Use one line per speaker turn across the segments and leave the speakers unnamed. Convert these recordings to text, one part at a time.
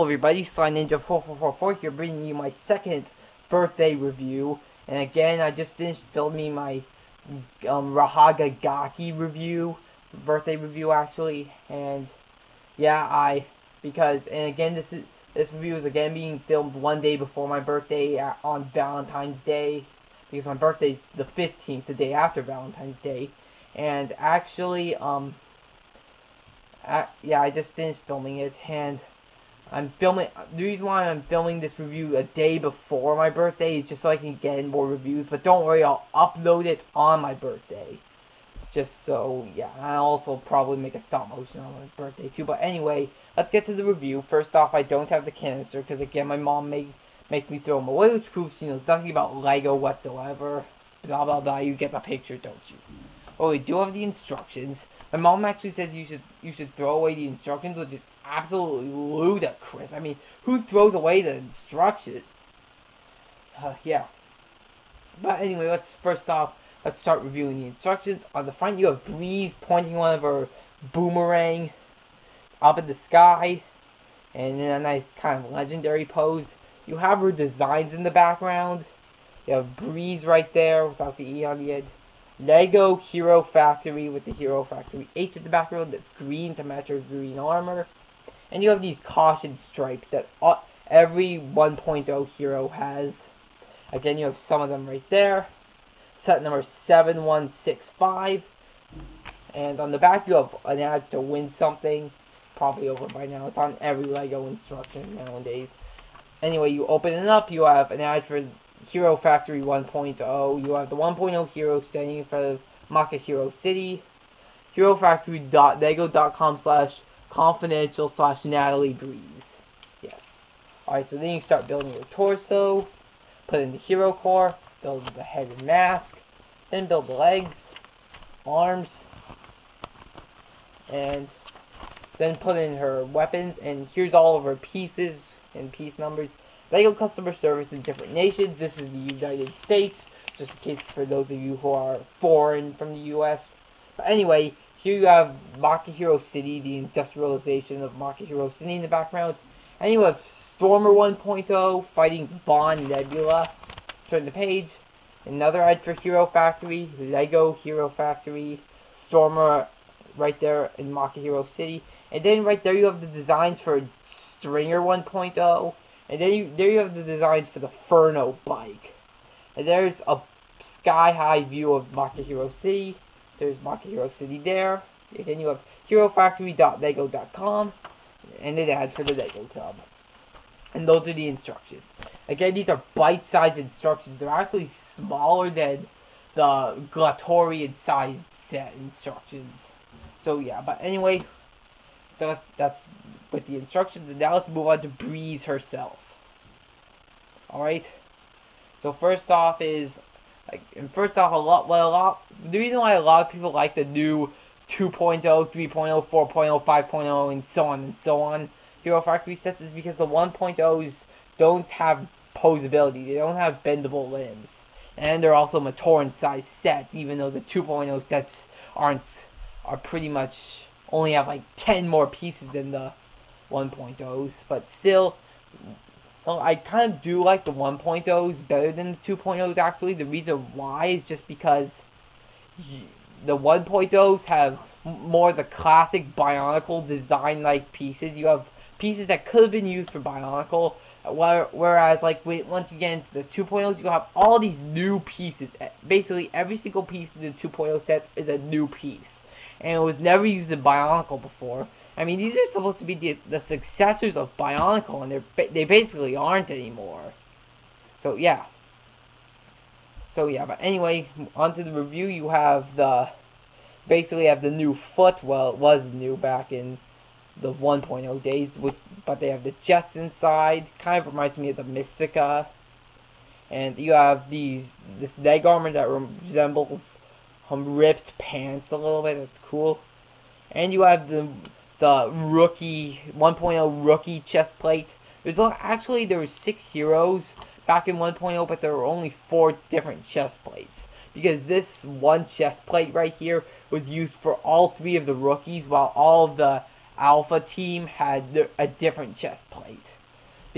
everybody, Sly Ninja 4444 here, bringing you my second birthday review. And again, I just finished filming my Rahaga Gaaki birthday review actually. And yeah, and again, this review is again being filmed one day before my birthday on Valentine's Day, because my birthday is the 15th, the day after Valentine's Day. And actually, yeah, I just finished filming it, and the reason why I'm filming this review a day before my birthday is just so I can get in more reviews, but don't worry, I'll upload it on my birthday. Just so, yeah, I'll also probably make a stop motion on my birthday too, but anyway, let's get to the review. First off, I don't have the canister, because again, my mom makes me throw them away, which proves she knows nothing about Lego whatsoever. Blah blah blah, you get the picture, don't you? Oh, we do have the instructions. My mom actually says you should throw away the instructions, which is absolutely ludicrous. I mean, who throws away the instructions? Yeah. But anyway, let's start reviewing the instructions. On the front, you have Breez pointing one of her boomerang up in the sky, and in a nice kind of legendary pose. You have her designs in the background. You have Breez right there without the E on the end. Lego Hero Factory with the Hero Factory H at the background that's green to match her green armor. And you have these caution stripes that every 1.0 hero has. Again, you have some of them right there. Set number 7165. And on the back you have an ad to win something. Probably over by now. It's on every Lego instruction nowadays. Anyway, you open it up, you have an ad for Hero Factory 1.0. You have the 1.0 hero standing in front of Maka Hero City. HeroFactory.lego.com/confidential/Natalie Breez. Yes. Alright, so then you start building your torso. Put in the hero core. Build the head and mask. Then build the legs, arms, and then put in her weapons. And here's all of her pieces and piece numbers. Lego customer service in different nations. This is the United States, just in case for those of you who are foreign from the US. But anyway, here you have Maka Hero City, the industrialization of Maka Hero City in the background. And you have Stormer 1.0 fighting Von Nebula. Turn the page. Another ad for Hero Factory, Lego Hero Factory, Stormer right there in Maka Hero City. And then right there you have the designs for Stringer 1.0. And then there you have the designs for the Furno bike. And there's a sky-high view of Maka Hero City. There's Maka Hero City there. Again, you have HeroFactory.lego.com. And an ad for the Lego Tub. And those are the instructions. Again, these are bite-sized instructions. They're actually smaller than the Glatorian size set instructions. So yeah, but anyway, that's with the instructions, and now let's move on to Breez herself. Alright, so first off the reason why a lot of people like the new 2.0, 3.0, 4.0, 5.0, and so on Hero Factory sets is because the 1.0s don't have posability, they don't have bendable limbs, and they're also Matoran size sets, even though the 2.0 sets are pretty much only have like 10 more pieces than the 1.0s, but still, well, I kind of do like the 1.0s better than the 2.0s actually. The reason why is just because the 1.0s have more of the classic Bionicle design like pieces. You have pieces that could have been used for Bionicle, whereas like once you get into the 2.0s, you have all these new pieces. Basically every single piece in the 2.0 sets is a new piece, and it was never used in Bionicle before. I mean, these are supposed to be the successors of Bionicle, and they basically aren't anymore. So yeah, but anyway, onto the review. You have basically have the new foot. Well, it was new back in the 1.0 days, but they have the jets inside. Kind of reminds me of the Mystica. And you have this leg armor that resembles ripped pants a little bit. That's cool. And you have the rookie 1.0 rookie chest plate. There were 6 heroes back in 1.0, but there were only 4 different chest plates, because this one chest plate right here was used for all 3 of the rookies, while all of the Alpha team had a different chest plate.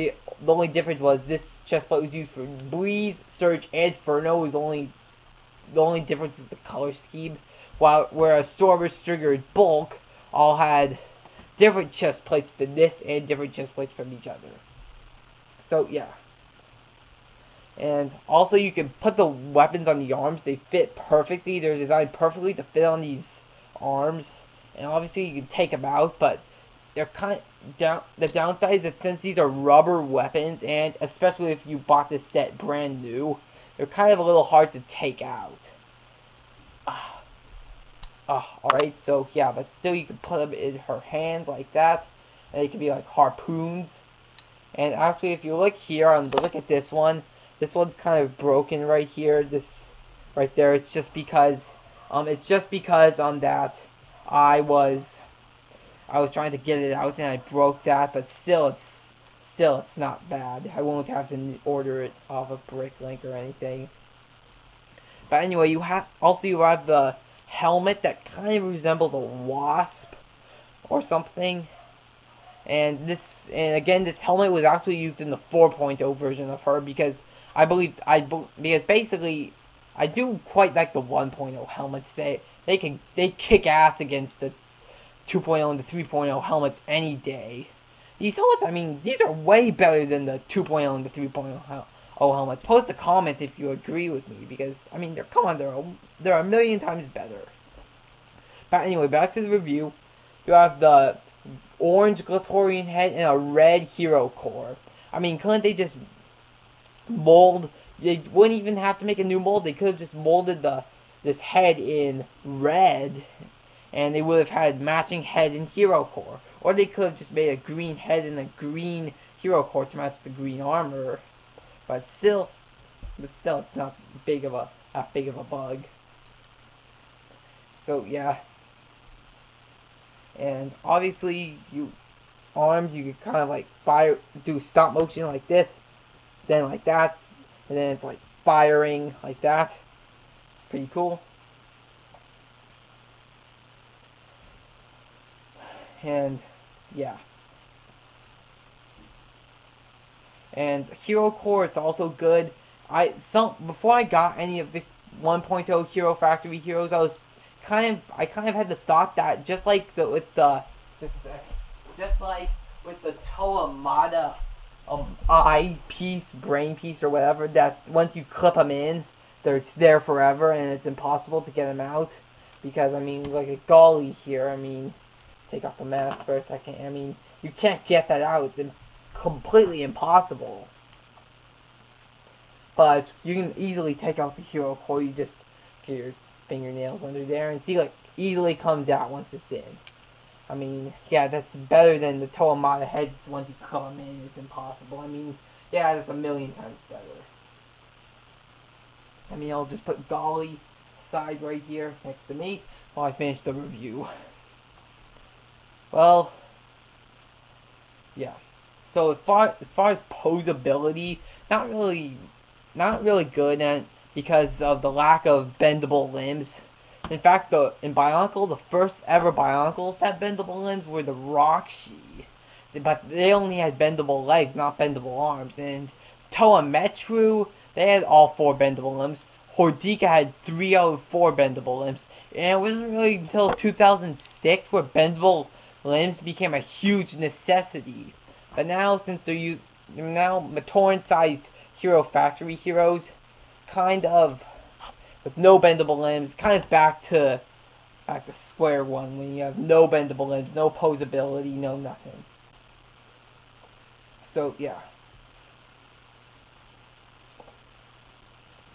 The only difference was this chest plate was used for Breeze, Surge, and Inferno. The only difference is the color scheme. Whereas Stormer, Stringer, and Bulk all had different chest plates than this and different chest plates from each other. So yeah. And also you can put the weapons on the arms. They fit perfectly. They're designed perfectly to fit on these arms. And obviously you can take them out, but they're kind of the downside is that since these are rubber weapons, and especially if you bought this set brand new, they're kind of a little hard to take out. Alright, so yeah, but still you can put them in her hands like that, and they can be like harpoons. And actually, if you look here, look at this one. This one's kind of broken right here. This right there. It's just because that I was trying to get it out and I broke that. But still, it's not bad. I won't have to order it off of Bricklink or anything. But anyway, you have the helmet that kind of resembles a wasp or something. And again, this helmet was actually used in the 4.0 version of her because because basically I do quite like the 1.0 helmets. They kick ass against the 2.0 and the 3.0 helmets any day. These helmets, I mean, these are way better than the 2.0 and the 3.0 helmets. Post a comment if you agree with me, because I mean, they're a million times better. But anyway, back to the review. You have the orange Glatorian head and a red hero core. I mean, couldn't they just mold? They wouldn't even have to make a new mold. They could have just molded this head in red, and they would have had matching head and hero core. Or they could have just made a green head and a green hero core to match the green armor. But still, it's not that big of a bug. So yeah. And obviously, you can kind of like do stop motion like this, then like that, and then it's like firing like that. It's pretty cool. And yeah. And hero core, it's also good. Before I got any of the 1.0 Hero Factory heroes, I kind of had the thought that just like with the Toamata eye piece, brain piece, or whatever, that once you clip them in, it's there forever and it's impossible to get them out. Because I mean, like a Golly here, I mean, take off the mask for a second. I mean, you can't get that out. It's completely impossible. But you can easily take out the hero core. You just get your fingernails under there and see, like, easily comes out once it's in. I mean, yeah, that's better than the Toamata heads. Once you come in, it's impossible. I mean, yeah, that's a million times better. I mean, I'll just put Golly side right here next to me while I finish the review. Well, yeah. So as far as posability, not really good, and because of the lack of bendable limbs. In fact, in Bionicle, the first ever Bionicles to have bendable limbs were the Roxy, but they only had bendable legs, not bendable arms. And Toametru, they had all 4 bendable limbs. Hordika had 3 out of 4 bendable limbs, and it wasn't really until 2006 where bendable limbs became a huge necessity. But now, since they're Matoran-sized Hero Factory heroes, kind of with no bendable limbs, kind of back to square one when you have no bendable limbs, no posability, no nothing. So yeah.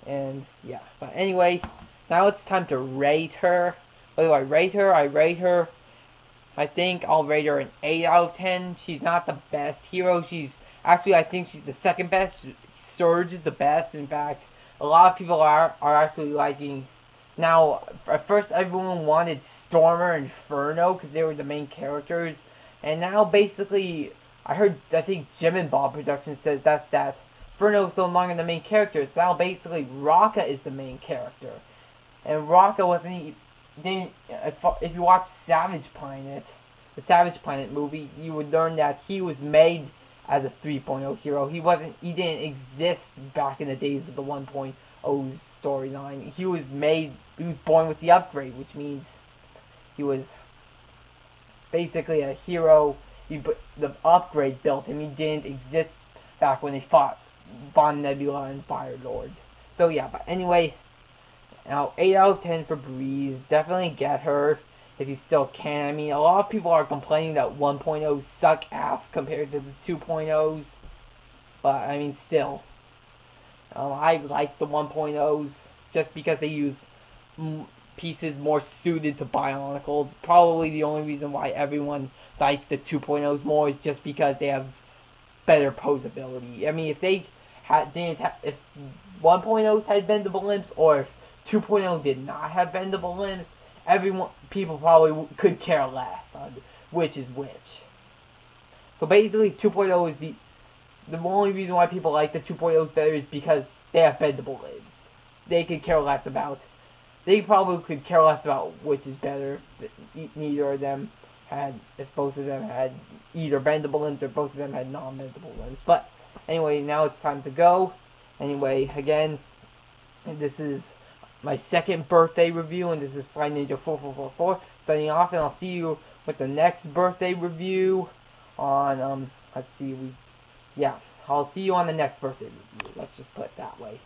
And yeah, but anyway, now it's time to rate her. What do I rate her? I think I'll rate her an 8 out of 10. She's not the best hero. I think she's the second best. Surge is the best. In fact, a lot of people are actually liking. Now, at first everyone wanted Stormer and Inferno because they were the main characters, and now basically I think Jim and Bob Productions says that Inferno is no longer the main character. It's now basically Rocka is the main character, and Rocka wasn't. If you watch Savage Planet, the Savage Planet movie, you would learn that he was made as a 3.0 hero. He didn't exist back in the days of the 1.0's storyline. He was born with the upgrade, which means he was basically a hero. The upgrade built him. He didn't exist back when they fought Von Nebula and Fire Lord. So yeah, but anyway, now 8 out of 10 for Breez. Definitely get her if you still can. I mean, a lot of people are complaining that 1.0s suck ass compared to the 2.0s, but I mean, still, I like the 1.0s just because they use pieces more suited to Bionicle. Probably the only reason why everyone likes the 2.0s more is just because they have better posability. I mean, if they if 1.0s had bendable limbs, or if 2.0 did not have bendable limbs, people probably could care less on which is which. So basically, 2.0 is the only reason why people like the 2.0s better is because they have bendable limbs. They could care less about. They probably could care less about which is better. Neither of them if both of them had either bendable limbs or both of them had non-bendable limbs. But anyway, now it's time to go. Anyway, again, this is my second birthday review, and this is Sly Ninja 4444 signing off, and I'll see you with the next birthday review on let's see, I'll see you on the next birthday review. Let's just put it that way.